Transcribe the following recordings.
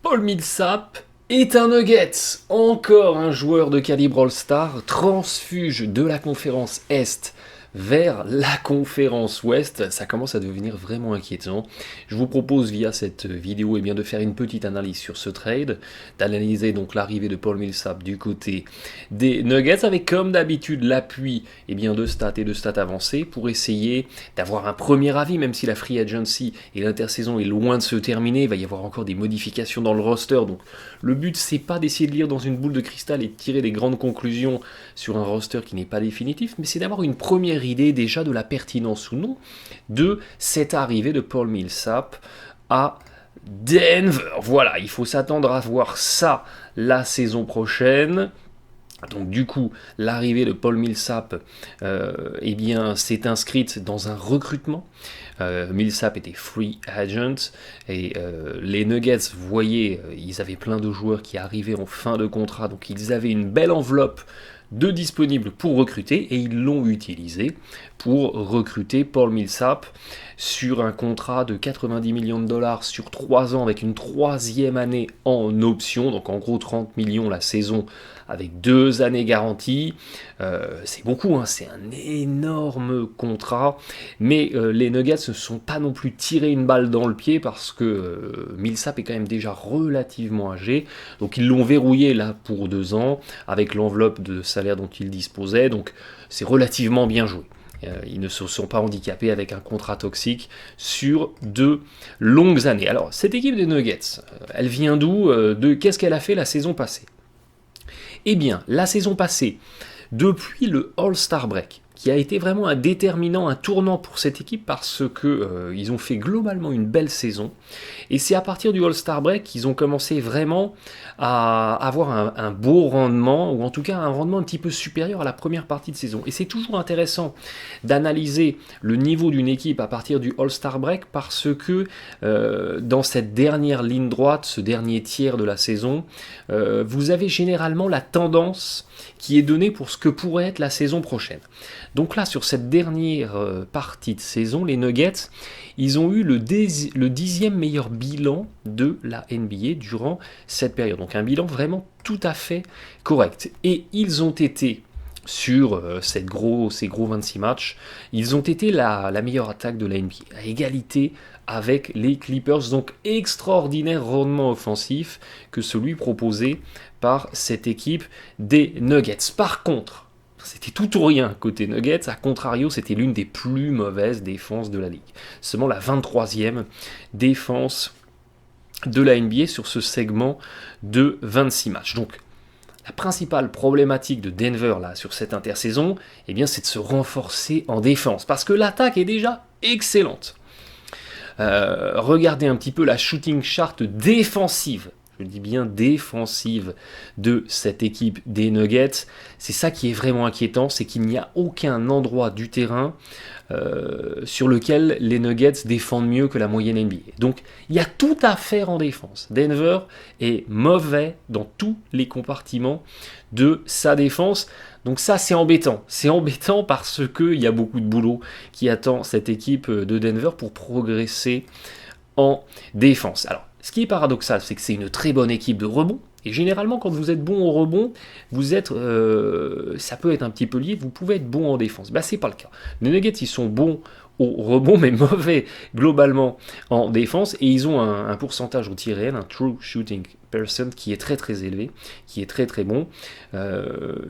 Paul Millsap est un Nugget. Encore un joueur de calibre All-Star transfuge de la conférence Est vers la conférence Ouest. Ça commence à devenir vraiment inquiétant. Je vous propose via cette vidéo de faire une petite analyse sur ce trade, d'analyser donc l'arrivée de Paul Millsap du côté des Nuggets avec comme d'habitude l'appui de stats et de stats avancées pour essayer d'avoir un premier avis, même si la free agency et l'intersaison est loin de se terminer. Il va y avoir encore des modifications dans le roster, donc le but c'est pas d'essayer de lire dans une boule de cristal et de tirer des grandes conclusions sur un roster qui n'est pas définitif, mais c'est d'avoir une première idée déjà de la pertinence ou non de cette arrivée de Paul Millsap à Denver. Voilà, il faut s'attendre à voir ça la saison prochaine. Donc du coup, l'arrivée de Paul Millsap s'est inscrite dans un recrutement. Millsap était free agent et les Nuggets, vous voyez, ils avaient plein de joueurs qui arrivaient en fin de contrat, donc ils avaient une belle enveloppe de disponibles pour recruter et ils l'ont utilisé pour recruter Paul Millsap sur un contrat de 90 millions de dollars sur 3 ans avec une troisième année en option, donc en gros 30 millions la saison avec 2 années garanties. C'est beaucoup, c'est un énorme contrat, mais les Nuggets ne se sont pas non plus tiré une balle dans le pied parce que Millsap est quand même déjà relativement âgé, donc ils l'ont verrouillé là pour 2 ans avec l'enveloppe de salaire dont ils disposaient, donc c'est relativement bien joué. Ils ne se sont pas handicapés avec un contrat toxique sur de longues années. Alors, cette équipe des Nuggets, elle vient d'où qu'est-ce qu'elle a fait la saison passée? Eh bien, la saison passée, depuis le All-Star Break, qui a été vraiment un déterminant, un tournant pour cette équipe parce que ils ont fait globalement une belle saison. Et c'est à partir du All-Star Break qu'ils ont commencé vraiment à avoir un beau rendement, ou en tout cas un rendement un petit peu supérieur à la première partie de saison. Et c'est toujours intéressant d'analyser le niveau d'une équipe à partir du All-Star Break parce que dans cette dernière ligne droite, ce dernier tiers de la saison, vous avez généralement la tendance qui est donnée pour ce que pourrait être la saison prochaine. Donc là, sur cette dernière partie de saison, les Nuggets, ils ont eu le 10e meilleur bilan de la NBA durant cette période. Donc un bilan vraiment tout à fait correct. Et ils ont été, sur ces gros 26 matchs, ils ont été la meilleure attaque de la NBA, à égalité avec les Clippers. Donc extraordinaire rendement offensif que celui proposé par cette équipe des Nuggets. Par contre, c'était tout ou rien côté Nuggets, à contrario, c'était l'une des plus mauvaises défenses de la ligue. Seulement la 23e défense de la NBA sur ce segment de 26 matchs. Donc, la principale problématique de Denver là, sur cette intersaison, c'est de se renforcer en défense, parce que l'attaque est déjà excellente. Regardez un petit peu la shooting chart défensive, je dis bien défensive, de cette équipe des Nuggets. C'est ça qui est vraiment inquiétant, c'est qu'il n'y a aucun endroit du terrain sur lequel les Nuggets défendent mieux que la moyenne NBA. Donc il y a tout à faire en défense. Denver est mauvais dans tous les compartiments de sa défense. Donc ça c'est embêtant. C'est embêtant parce qu'il y a beaucoup de boulot qui attend cette équipe de Denver pour progresser en défense. Alors, ce qui est paradoxal, c'est que c'est une très bonne équipe de rebond. Et généralement, quand vous êtes bon au rebond, ça peut être un petit peu lié, vous pouvez être bon en défense. C'est pas le cas. Les Nuggets, ils sont bons au rebond, mais mauvais globalement en défense. Et ils ont un pourcentage au tir réel, un true shooting percent, qui est très très élevé, qui est très très bon,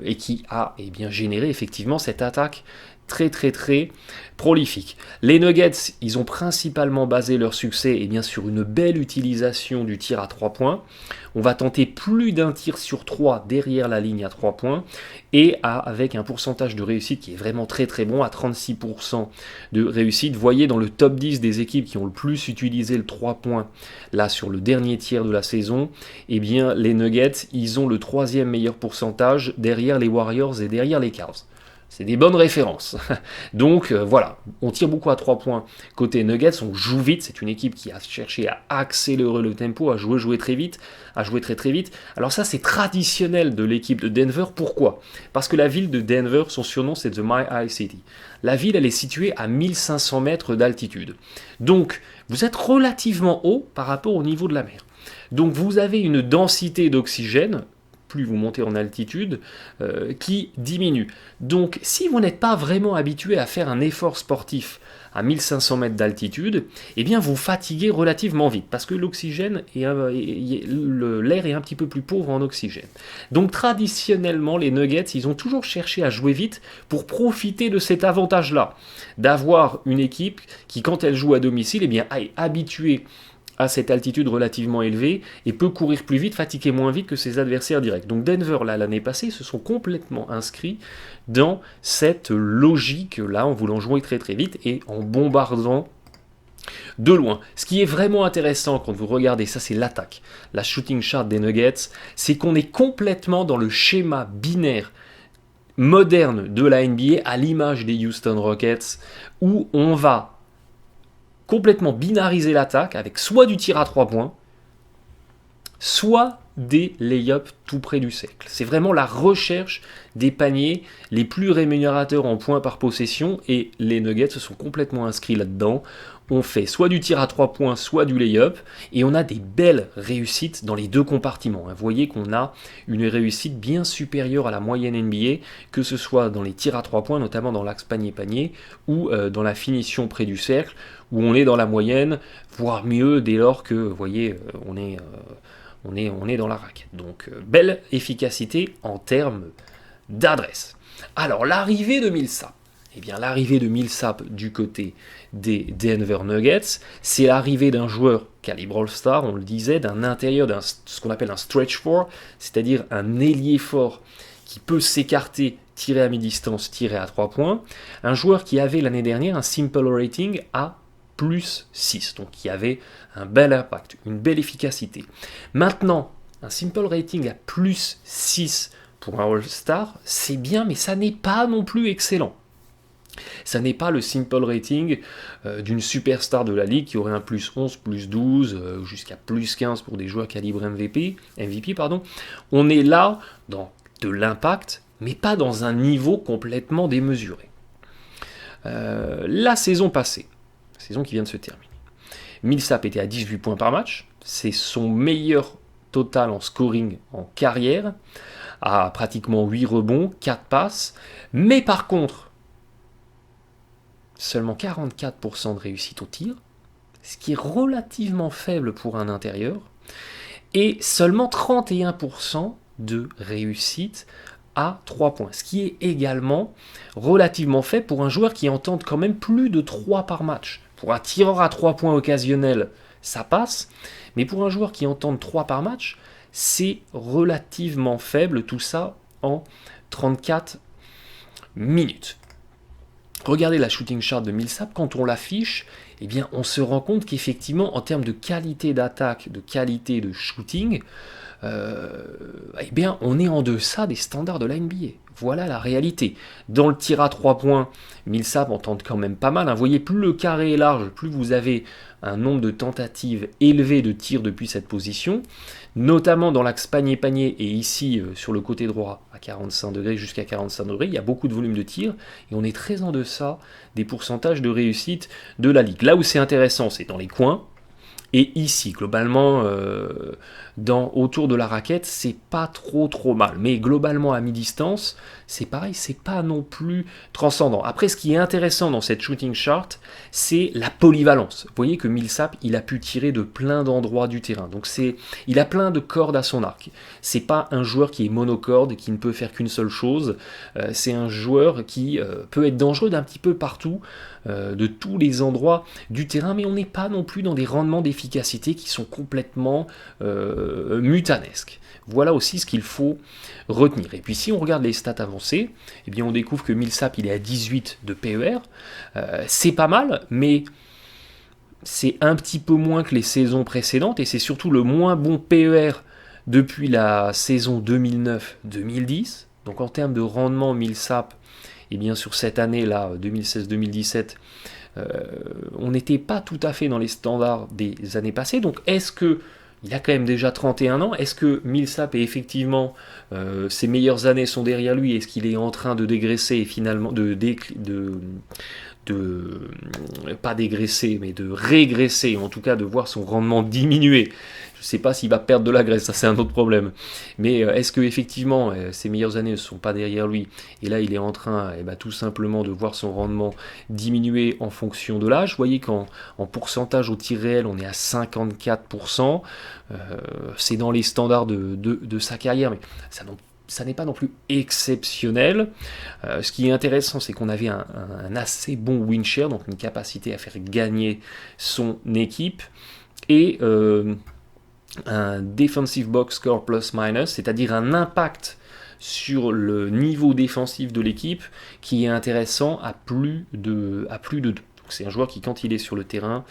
et qui a généré effectivement cette attaque très très très prolifique. Les Nuggets, ils ont principalement basé leur succès sur une belle utilisation du tir à 3 points. On va tenter plus d'un tir sur 3 derrière la ligne à 3 points et avec un pourcentage de réussite qui est vraiment très très bon, à 36% de réussite. Vous voyez dans le top 10 des équipes qui ont le plus utilisé le 3 points là sur le dernier tiers de la saison, les Nuggets, ils ont le 3e meilleur pourcentage derrière les Warriors et derrière les Cavs. C'est des bonnes références. Donc voilà, on tire beaucoup à 3 points côté Nuggets, on joue vite, c'est une équipe qui a cherché à accélérer le tempo, à jouer très vite, à jouer très très vite. Alors ça c'est traditionnel de l'équipe de Denver, pourquoi? Parce que la ville de Denver, son surnom c'est The My High City. La ville elle est située à 1500 mètres d'altitude. Donc vous êtes relativement haut par rapport au niveau de la mer. Donc vous avez une densité d'oxygène, plus vous montez en altitude, qui diminue. Donc si vous n'êtes pas vraiment habitué à faire un effort sportif à 1500 mètres d'altitude, eh bien vous fatiguez relativement vite, parce que l'oxygène, l'air est un petit peu plus pauvre en oxygène. Donc traditionnellement, les Nuggets, ils ont toujours cherché à jouer vite pour profiter de cet avantage-là, d'avoir une équipe qui, quand elle joue à domicile, eh bien, est habituée à cette altitude relativement élevée et peut courir plus vite, fatiguer moins vite que ses adversaires directs. Donc Denver, là, l'année passée, se sont complètement inscrits dans cette logique-là, en voulant jouer très très vite et en bombardant de loin. Ce qui est vraiment intéressant quand vous regardez, ça c'est l'attaque, la shooting chart des Nuggets, c'est qu'on est complètement dans le schéma binaire moderne de la NBA, à l'image des Houston Rockets, où on va complètement binariser l'attaque avec soit du tir à 3 points, soit des lay-ups tout près du cercle. C'est vraiment la recherche des paniers les plus rémunérateurs en points par possession, et les Nuggets se sont complètement inscrits là-dedans. On fait soit du tir à 3 points, soit du lay-up, et on a des belles réussites dans les deux compartiments. Vous voyez qu'on a une réussite bien supérieure à la moyenne NBA, que ce soit dans les tirs à 3 points, notamment dans l'axe panier-panier, ou dans la finition près du cercle, où on est dans la moyenne, voire mieux dès lors que, vous voyez, on est dans la raquette. Donc, belle efficacité en termes d'adresse. Alors, l'arrivée de Millsap. Eh bien, l'arrivée de Millsap du côté des Denver Nuggets, c'est l'arrivée d'un joueur calibre All-Star, on le disait, d'un intérieur, ce qu'on appelle un stretch four, c'est-à-dire un ailier fort qui peut s'écarter, tirer à mi-distance, tirer à 3 points. Un joueur qui avait l'année dernière un simple rating à plus 6, donc qui avait un bel impact, une belle efficacité. Maintenant, un simple rating à plus 6 pour un All-Star, c'est bien, mais ça n'est pas non plus excellent. Ça n'est pas le simple rating d'une superstar de la ligue qui aurait un plus 11, plus 12, jusqu'à plus 15 pour des joueurs calibre MVP. On est là dans de l'impact, mais pas dans un niveau complètement démesuré. La saison passée, saison qui vient de se terminer, Millsap était à 18 points par match, c'est son meilleur total en scoring en carrière, à pratiquement 8 rebonds, 4 passes, mais par contre, seulement 44% de réussite au tir, ce qui est relativement faible pour un intérieur, et seulement 31% de réussite à 3 points, ce qui est également relativement faible pour un joueur qui en tente quand même plus de 3 par match. Pour un tireur à 3 points occasionnel, ça passe, mais pour un joueur qui en tente 3 par match, c'est relativement faible, tout ça en 34 minutes. Regardez la shooting chart de Millsap, quand on l'affiche, eh bien, on se rend compte qu'effectivement, en termes de qualité d'attaque, de qualité de shooting, eh bien, on est en deçà des standards de la NBA. Voilà la réalité. Dans le tir à 3 points, Millsap en tente quand même pas mal. Vous voyez, plus le carré est large, plus vous avez un nombre de tentatives élevé de tirs depuis cette position, notamment dans l'axe panier-panier et ici sur le côté droit à 45 degrés jusqu'à 45 degrés. Il y a beaucoup de volume de tirs et on est très en deçà des pourcentages de réussite de la ligue. Là où c'est intéressant, c'est dans les coins. Et ici, globalement, autour de la raquette, c'est pas trop mal. Mais globalement, à mi-distance, c'est pareil, c'est pas non plus transcendant. Après, ce qui est intéressant dans cette shooting chart, c'est la polyvalence. Vous voyez que Millsap, il a pu tirer de plein d'endroits du terrain. Donc, il a plein de cordes à son arc. C'est pas un joueur qui est monocorde, qui ne peut faire qu'une seule chose. C'est un joueur qui peut être dangereux d'un petit peu partout, de tous les endroits du terrain, mais on n'est pas non plus dans des rendements d'efficacité qui sont complètement mutanesques. Voilà aussi ce qu'il faut retenir. Et puis si on regarde les stats avancées, eh bien on découvre que Millsap il est à 18 de PER. C'est pas mal, mais c'est un petit peu moins que les saisons précédentes, et c'est surtout le moins bon PER depuis la saison 2009-2010. Donc en termes de rendement, Millsap, et bien sur cette année-là, 2016-2017, on n'était pas tout à fait dans les standards des années passées. Donc est-ce que il a quand même déjà 31 ans, est-ce que Millsap est effectivement, ses meilleures années sont derrière lui, est-ce qu'il est en train de dégraisser et finalement pas dégraisser, mais de régresser, en tout cas de voir son rendement diminuer Je ne sais pas s'il va perdre de la graisse, ça c'est un autre problème. Mais est-ce que effectivement ses meilleures années ne sont pas derrière lui et là il est en train tout simplement de voir son rendement diminuer en fonction de l'âge. Vous voyez qu'en pourcentage au tir réel on est à 54%. C'est dans les standards de sa carrière, mais ça n'est pas non plus exceptionnel. Ce qui est intéressant, c'est qu'on avait un assez bon win share, donc une capacité à faire gagner son équipe, et un defensive box score plus minus, c'est-à-dire un impact sur le niveau défensif de l'équipe qui est intéressant à plus de 2. C'est un joueur qui, quand il est sur le terrain,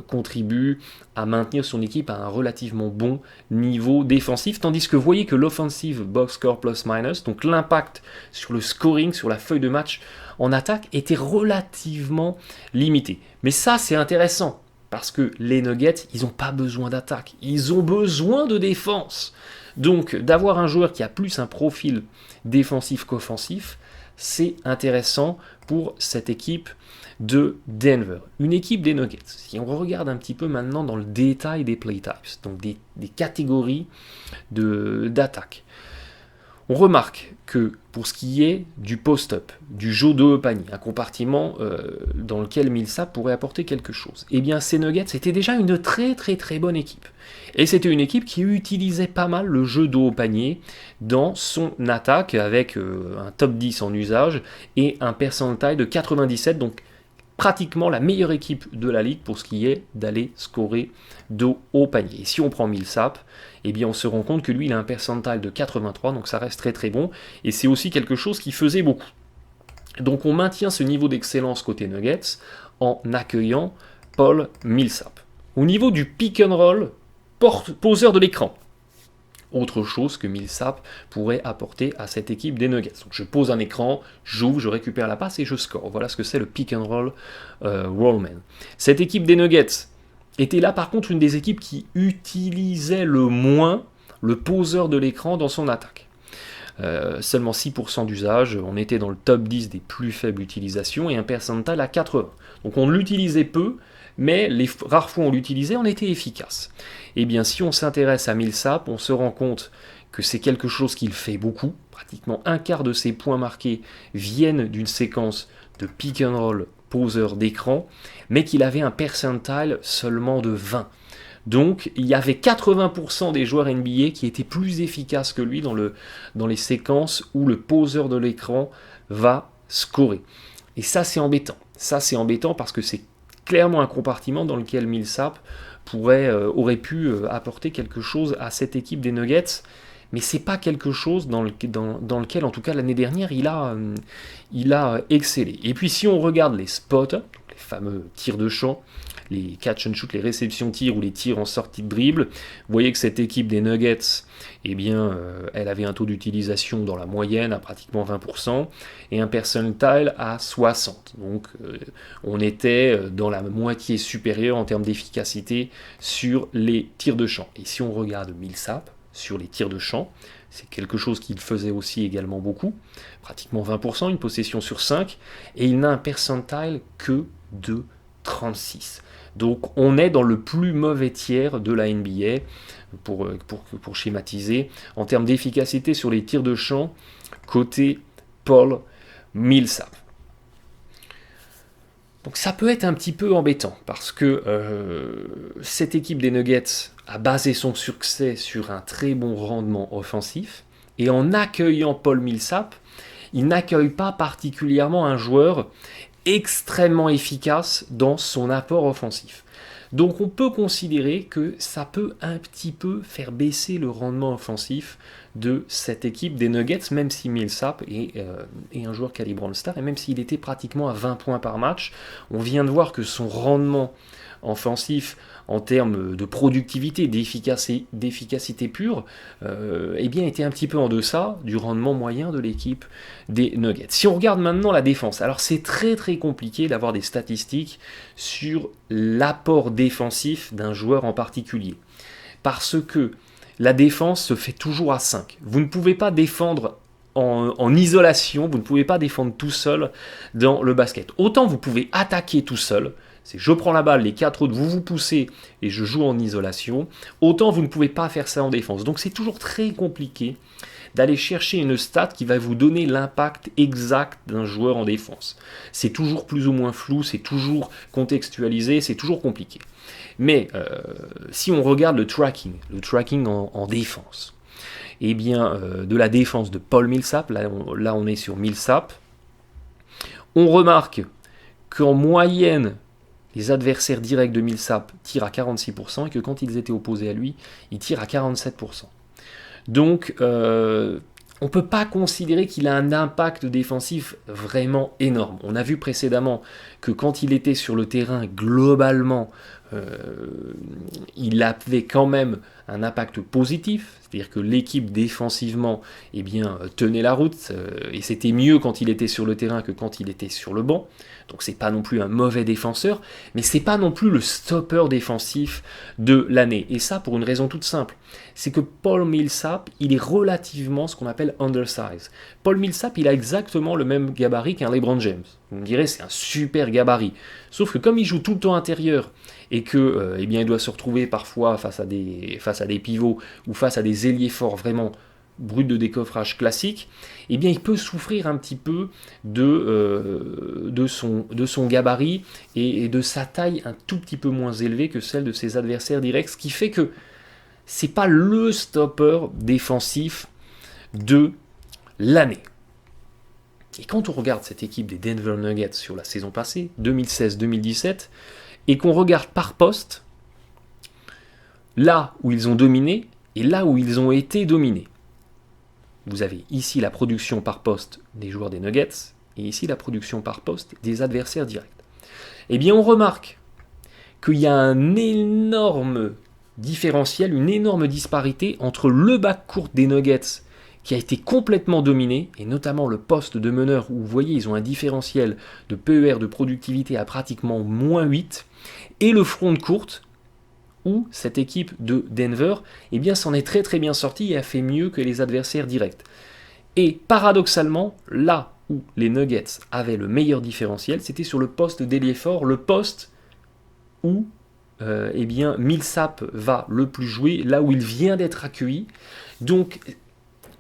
contribue à maintenir son équipe à un relativement bon niveau défensif, tandis que vous voyez que l'offensive box score plus minus, donc l'impact sur le scoring, sur la feuille de match en attaque, était relativement limité. Mais ça, c'est intéressant, parce que les Nuggets, ils n'ont pas besoin d'attaque, ils ont besoin de défense. Donc, d'avoir un joueur qui a plus un profil défensif qu'offensif, c'est intéressant pour cette équipe de Denver. Une équipe des Nuggets. Si on regarde un petit peu maintenant dans le détail des play types, donc des catégories d'attaque, on remarque que pour ce qui est du post-up, du jeu de haut panier, un compartiment dans lequel Millsap pourrait apporter quelque chose, eh bien ces Nuggets c'était déjà une très très très bonne équipe. Et c'était une équipe qui utilisait pas mal le jeu de haut panier dans son attaque avec un top 10 en usage et un percentile de 97, donc pratiquement la meilleure équipe de la ligue pour ce qui est d'aller scorer de haut panier. Et si on prend Millsap, eh bien on se rend compte que lui il a un percentile de 83, donc ça reste très très bon, et c'est aussi quelque chose qui faisait beaucoup. Donc on maintient ce niveau d'excellence côté Nuggets en accueillant Paul Millsap. Au niveau du pick and roll, poseur de l'écran, autre chose que Millsap pourrait apporter à cette équipe des Nuggets. Donc je pose un écran, j'ouvre, je récupère la passe et je score. Voilà ce que c'est le pick and roll rollman. Cette équipe des Nuggets était là par contre une des équipes qui utilisait le moins le poseur de l'écran dans son attaque. Seulement 6% d'usage, on était dans le top 10 des plus faibles utilisations et un percentile à 80. Donc on l'utilisait peu, mais les rares fois où on l'utilisait, on était efficace. Et bien si on s'intéresse à Millsap, on se rend compte que c'est quelque chose qu'il fait beaucoup. Pratiquement un quart de ses points marqués viennent d'une séquence de pick and roll poseur d'écran, mais qu'il avait un percentile seulement de 20. Donc il y avait 80% des joueurs NBA qui étaient plus efficaces que lui dans les séquences où le poseur de l'écran va scorer. Et ça c'est embêtant. Ça c'est embêtant parce que c'est clairement un compartiment dans lequel Millsap aurait pu apporter quelque chose à cette équipe des Nuggets, mais c'est pas quelque chose dans lequel, en tout cas l'année dernière, il a excellé. Et puis si on regarde les spots, donc les fameux tirs de champ, les catch and shoot, les réceptions tirs ou les tirs en sortie de dribble, vous voyez que cette équipe des Nuggets, eh bien, elle avait un taux d'utilisation dans la moyenne à pratiquement 20% et un percentile à 60. Donc on était dans la moitié supérieure en termes d'efficacité sur les tirs de champ. Et si on regarde Millsap sur les tirs de champ, c'est quelque chose qu'il faisait aussi également beaucoup, pratiquement 20%, une possession sur 5, et il n'a un percentile que de 36. Donc on est dans le plus mauvais tiers de la NBA, pour schématiser, en termes d'efficacité sur les tirs de champ, côté Paul Millsap. Donc ça peut être un petit peu embêtant, parce que cette équipe des Nuggets a basé son succès sur un très bon rendement offensif, et en accueillant Paul Millsap, il n'accueille pas particulièrement un joueur extrêmement efficace dans son apport offensif. Donc on peut considérer que ça peut un petit peu faire baisser le rendement offensif de cette équipe des Nuggets, même si Millsap est un joueur calibre All-Star, et même s'il était pratiquement à 20 points par match, on vient de voir que son rendement offensif en termes de productivité, d'efficacité pure, eh bien était un petit peu en deçà du rendement moyen de l'équipe des Nuggets. Si on regarde maintenant la défense, alors c'est très très compliqué d'avoir des statistiques sur l'apport défensif d'un joueur en particulier, parce que la défense se fait toujours à 5. Vous ne pouvez pas défendre en isolation, vous ne pouvez pas défendre tout seul dans le basket. Autant vous pouvez attaquer tout seul, c'est je prends la balle, les 4 autres, vous vous poussez et je joue en isolation, autant vous ne pouvez pas faire ça en défense. Donc c'est toujours très compliqué d'aller chercher une stat qui va vous donner l'impact exact d'un joueur en défense. C'est toujours plus ou moins flou, c'est toujours contextualisé, c'est toujours compliqué. Mais si on regarde le tracking en défense, eh bien, de la défense de Paul Millsap, là on est sur Millsap, on remarque qu'en moyenne, les adversaires directs de Millsap tirent à 46% et que quand ils étaient opposés à lui, ils tirent à 47%. Donc, on ne peut pas considérer qu'il a un impact défensif vraiment énorme. On a vu précédemment que quand il était sur le terrain, globalement, il avait quand même un impact positif, c'est-à-dire que l'équipe défensivement eh bien, tenait la route, et c'était mieux quand il était sur le terrain que quand il était sur le banc. Donc c'est pas non plus un mauvais défenseur, mais c'est pas non plus le stopper défensif de l'année. Et ça pour une raison toute simple, c'est que Paul Millsap, il est relativement ce qu'on appelle undersize. Paul Millsap, il a exactement le même gabarit qu'un LeBron James. Vous me direz, c'est un super gabarit. Sauf que comme il joue tout le temps intérieur, et que eh bien, il doit se retrouver parfois face à des pivots ou face à des ailiers forts vraiment bruts de décoffrage classique, eh bien il peut souffrir un petit peu de son gabarit et de sa taille un tout petit peu moins élevée que celle de ses adversaires directs, ce qui fait que c'est pas le stopper défensif de l'année. Et quand on regarde cette équipe des Denver Nuggets sur la saison passée, 2016-2017, et qu'on regarde par poste, là où ils ont dominé et là où ils ont été dominés. Vous avez ici la production par poste des joueurs des Nuggets et ici la production par poste des adversaires directs. Eh bien on remarque qu'il y a un énorme différentiel, une énorme disparité entre le backcourt des Nuggets qui a été complètement dominé, et notamment le poste de meneur où vous voyez ils ont un différentiel de PER de productivité à pratiquement moins 8, et le front de court où cette équipe de Denver eh bien, s'en est très très bien sortie et a fait mieux que les adversaires directs. Et paradoxalement, là où les Nuggets avaient le meilleur différentiel, c'était sur le poste d'ailier fort, le poste où eh bien, Millsap va le plus jouer, là où il vient d'être accueilli. Donc,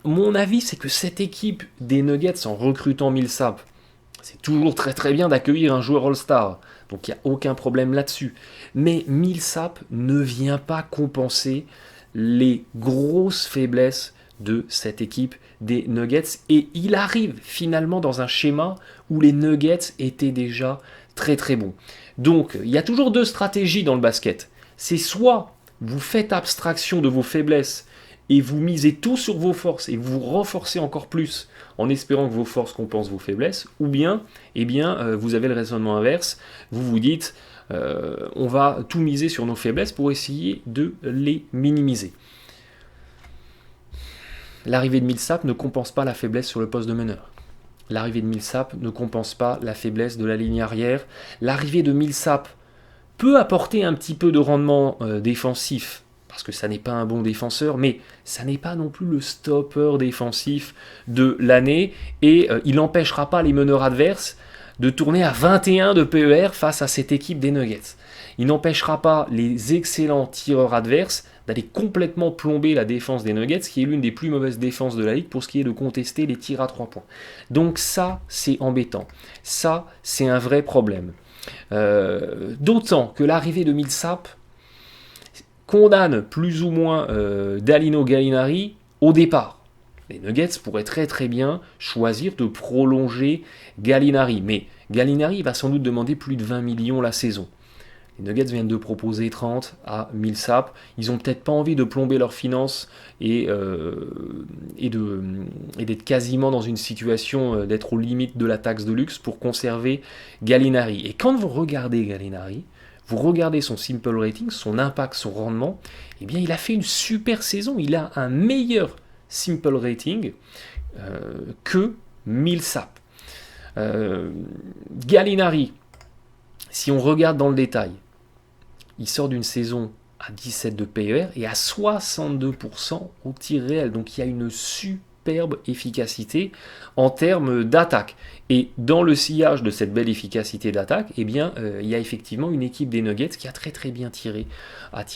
mon avis, c'est que cette équipe des Nuggets, en recrutant Millsap, c'est toujours très très bien d'accueillir un joueur All-Star, donc il n'y a aucun problème là-dessus. Mais Millsap ne vient pas compenser les grosses faiblesses de cette équipe des Nuggets, et il arrive finalement dans un schéma où les Nuggets étaient déjà très très bons. Donc il y a toujours deux stratégies dans le basket. C'est soit vous faites abstraction de vos faiblesses et vous misez tout sur vos forces et vous renforcez encore plus en espérant que vos forces compensent vos faiblesses, ou bien, eh bien vous avez le raisonnement inverse, vous vous dites on va tout miser sur nos faiblesses pour essayer de les minimiser. L'arrivée de Millsap ne compense pas la faiblesse sur le poste de meneur. L'arrivée de Millsap ne compense pas la faiblesse de la ligne arrière. L'arrivée de Millsap peut apporter un petit peu de rendement défensif, parce que ça n'est pas un bon défenseur, mais ça n'est pas non plus le stopper défensif de l'année, et il n'empêchera pas les meneurs adverses de tourner à 21 de PER face à cette équipe des Nuggets. Il n'empêchera pas les excellents tireurs adverses d'aller complètement plomber la défense des Nuggets, qui est l'une des plus mauvaises défenses de la ligue pour ce qui est de contester les tirs à 3 points. Donc ça, c'est embêtant. Ça, c'est un vrai problème. D'autant que l'arrivée de Millsap condamne plus ou moins Danilo Gallinari au départ. Les Nuggets pourraient très très bien choisir de prolonger Gallinari, mais Gallinari va sans doute demander plus de 20 millions la saison. Les Nuggets viennent de proposer 30 à Millsap. Ils n'ont peut-être pas envie de plomber leurs finances et d'être quasiment dans une situation d'être aux limites de la taxe de luxe pour conserver Gallinari. Et quand vous regardez Gallinari, vous regardez son simple rating, son impact, son rendement, eh bien il a fait une super saison. Il a un meilleur simple rating que Millsap. Gallinari, si on regarde dans le détail, il sort d'une saison à 17 de PER et à 62% au tir réel. Donc il y a une super superbe efficacité en termes d'attaque. Et dans le sillage de cette belle efficacité d'attaque, il y a effectivement une équipe des Nuggets qui a très très bien tiré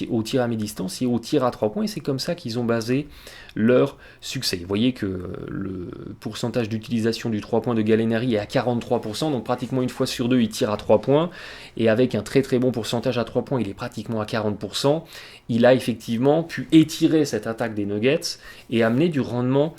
au tir à mi-distance et au tir à 3 points, et c'est comme ça qu'ils ont basé leur succès. Vous voyez que le pourcentage d'utilisation du 3 points de Gallinari est à 43%, donc pratiquement une fois sur deux il tire à 3 points, et avec un très très bon pourcentage à 3 points, il est pratiquement à 40%. Il a effectivement pu étirer cette attaque des Nuggets et amener du rendement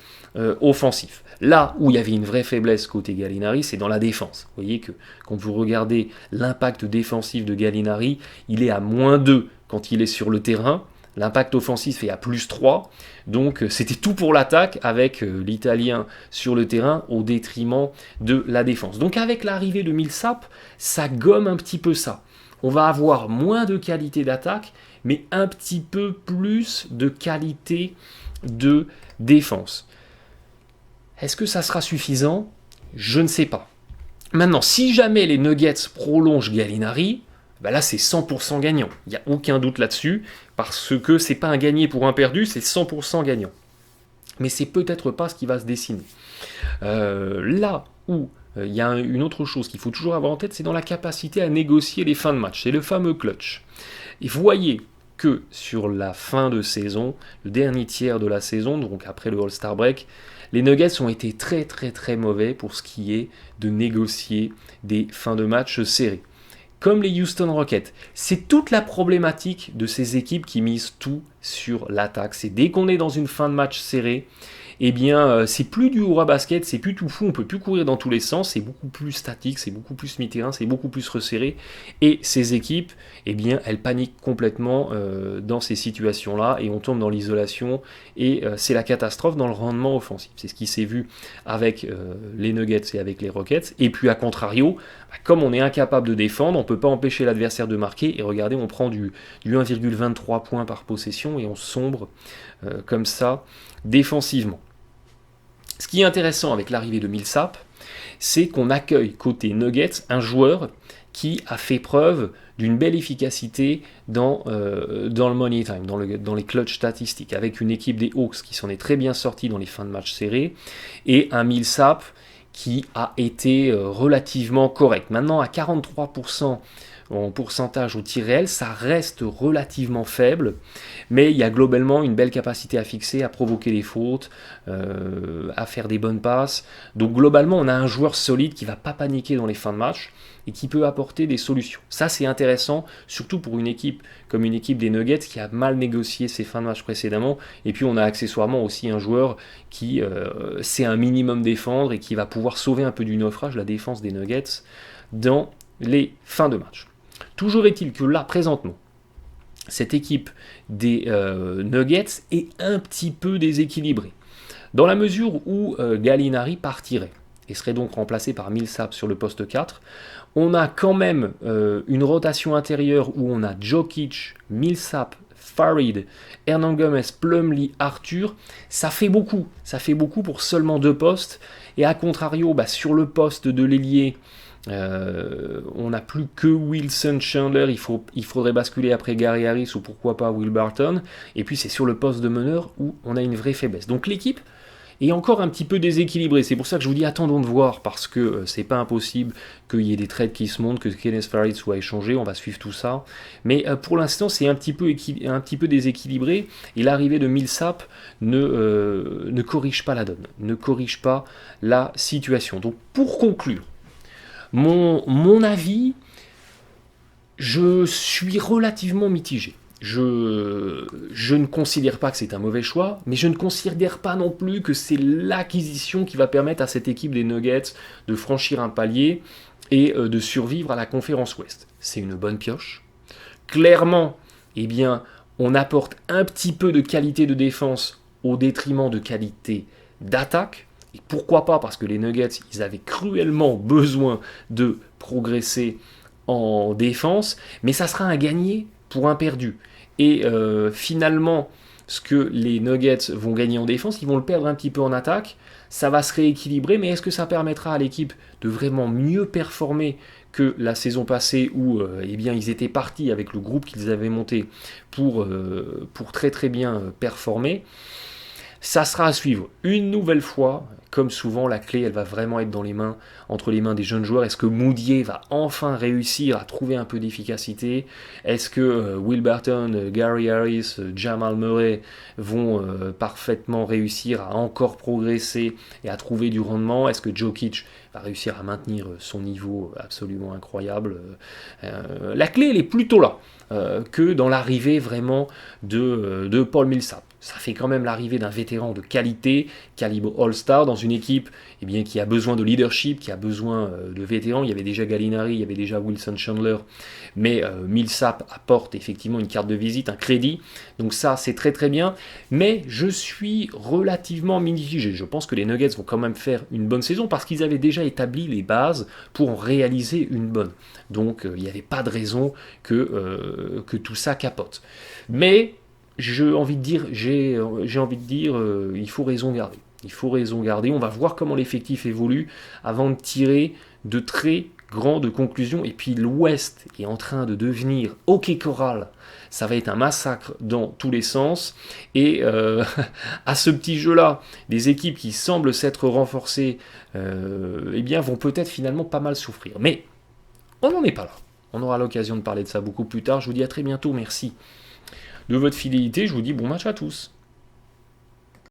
offensif. Là où il y avait une vraie faiblesse côté Gallinari, c'est dans la défense. Vous voyez que quand vous regardez l'impact défensif de Gallinari, il est à -2 quand il est sur le terrain. L'impact offensif est à +3. Donc c'était tout pour l'attaque avec l'Italien sur le terrain au détriment de la défense. Donc avec l'arrivée de Millsap, ça gomme un petit peu ça. On va avoir moins de qualité d'attaque, mais un petit peu plus de qualité de défense. Est-ce que ça sera suffisant ? Je ne sais pas. Maintenant, si jamais les Nuggets prolongent Gallinari, là c'est 100% gagnant. Il n'y a aucun doute là-dessus, parce que c'est pas un gagné pour un perdu, c'est 100% gagnant. Mais c'est peut-être pas ce qui va se dessiner. Là où il y a une autre chose qu'il faut toujours avoir en tête, c'est dans la capacité à négocier les fins de match. C'est le fameux clutch. Et vous voyez que sur la fin de saison, le dernier tiers de la saison, donc après le All-Star Break, les Nuggets ont été très très très mauvais pour ce qui est de négocier des fins de match serrées. Comme les Houston Rockets, c'est toute la problématique de ces équipes qui misent tout sur l'attaque. C'est dès qu'on est dans une fin de match serrée, c'est plus du hurrah basket, c'est plus tout fou, on peut plus courir dans tous les sens, c'est beaucoup plus statique, c'est beaucoup plus mi-terrain, c'est beaucoup plus resserré. Et ces équipes, elles paniquent complètement dans ces situations-là et on tombe dans l'isolation et c'est la catastrophe dans le rendement offensif. C'est ce qui s'est vu avec les Nuggets et avec les Rockets. Et puis à contrario, comme on est incapable de défendre, on ne peut pas empêcher l'adversaire de marquer et regardez, on prend du 1,23 points par possession et on sombre comme ça défensivement. Ce qui est intéressant avec l'arrivée de Millsap, c'est qu'on accueille côté Nuggets un joueur qui a fait preuve d'une belle efficacité dans le money time, dans les clutch statistiques, avec une équipe des Hawks qui s'en est très bien sortie dans les fins de match serrés, et un Millsap qui a été relativement correct. Maintenant, à 43% en pourcentage au tir réel, ça reste relativement faible, mais il y a globalement une belle capacité à fixer, à provoquer les fautes, à faire des bonnes passes. Donc globalement, on a un joueur solide qui ne va pas paniquer dans les fins de match et qui peut apporter des solutions. Ça, c'est intéressant, surtout pour une équipe comme une équipe des Nuggets qui a mal négocié ses fins de match précédemment. Et puis, on a accessoirement aussi un joueur qui sait un minimum défendre et qui va pouvoir sauver un peu du naufrage la défense des Nuggets dans les fins de match. Toujours est-il que là, présentement, cette équipe des Nuggets est un petit peu déséquilibrée. Dans la mesure où Gallinari partirait et serait donc remplacé par Millsap sur le poste 4, on a quand même une rotation intérieure où on a Jokic, Millsap, Farid, Hernan Gomez, Plumlee, Arthur. Ça fait beaucoup pour seulement 2 postes. Et à contrario, sur le poste de l'ailier, on n'a plus que Wilson Chandler, il faudrait basculer après Gary Harris ou pourquoi pas Will Barton, et puis c'est sur le poste de meneur où on a une vraie faiblesse. Donc l'équipe est encore un petit peu déséquilibrée, c'est pour ça que je vous dis attendons de voir, parce que c'est pas impossible qu'il y ait des trades qui se montent, que Kenneth Farid soit échangé, on va suivre tout ça, mais pour l'instant c'est un petit peu déséquilibré, et l'arrivée de Millsap ne corrige pas la donne, ne corrige pas la situation. Donc pour conclure, mon avis, je suis relativement mitigé. Je ne considère pas que c'est un mauvais choix, mais je ne considère pas non plus que c'est l'acquisition qui va permettre à cette équipe des Nuggets de franchir un palier et de survivre à la conférence Ouest. C'est une bonne pioche. Clairement, on apporte un petit peu de qualité de défense au détriment de qualité d'attaque. Et pourquoi pas, parce que les Nuggets, ils avaient cruellement besoin de progresser en défense, mais ça sera un gagné pour un perdu. Et finalement, ce que les Nuggets vont gagner en défense, ils vont le perdre un petit peu en attaque, ça va se rééquilibrer, mais est-ce que ça permettra à l'équipe de vraiment mieux performer que la saison passée où ils étaient partis avec le groupe qu'ils avaient monté pour très très bien performer? Ça sera à suivre. Une nouvelle fois, comme souvent, la clé, elle va vraiment être entre les mains des jeunes joueurs. Est-ce que Moodier va enfin réussir à trouver un peu d'efficacité? Est-ce que Will Barton, Gary Harris, Jamal Murray vont parfaitement réussir à encore progresser et à trouver du rendement? Est-ce que Jokic va réussir à maintenir son niveau absolument incroyable? La clé, elle est plutôt là. Que dans l'arrivée vraiment de Paul Millsap. Ça fait quand même l'arrivée d'un vétéran de qualité, calibre All-Star, dans une équipe qui a besoin de leadership, qui a besoin de vétérans. Il y avait déjà Gallinari, il y avait déjà Wilson Chandler, mais Millsap apporte effectivement une carte de visite, un crédit. Donc ça, c'est très très bien. Mais je suis relativement mitigé. Je pense que les Nuggets vont quand même faire une bonne saison parce qu'ils avaient déjà établi les bases pour en réaliser une bonne. Donc il n'y avait pas de raison que tout ça capote. Mais j'ai envie de dire, il faut raison garder. Il faut raison garder. On va voir comment l'effectif évolue avant de tirer de très grandes conclusions. Et puis l'Ouest est en train de devenir hockey choral. Ça va être un massacre dans tous les sens. Et à ce petit jeu-là, des équipes qui semblent s'être renforcées, vont peut-être finalement pas mal souffrir. Mais on n'en est pas là. On aura l'occasion de parler de ça beaucoup plus tard. Je vous dis à très bientôt. Merci de votre fidélité. Je vous dis bon match à tous.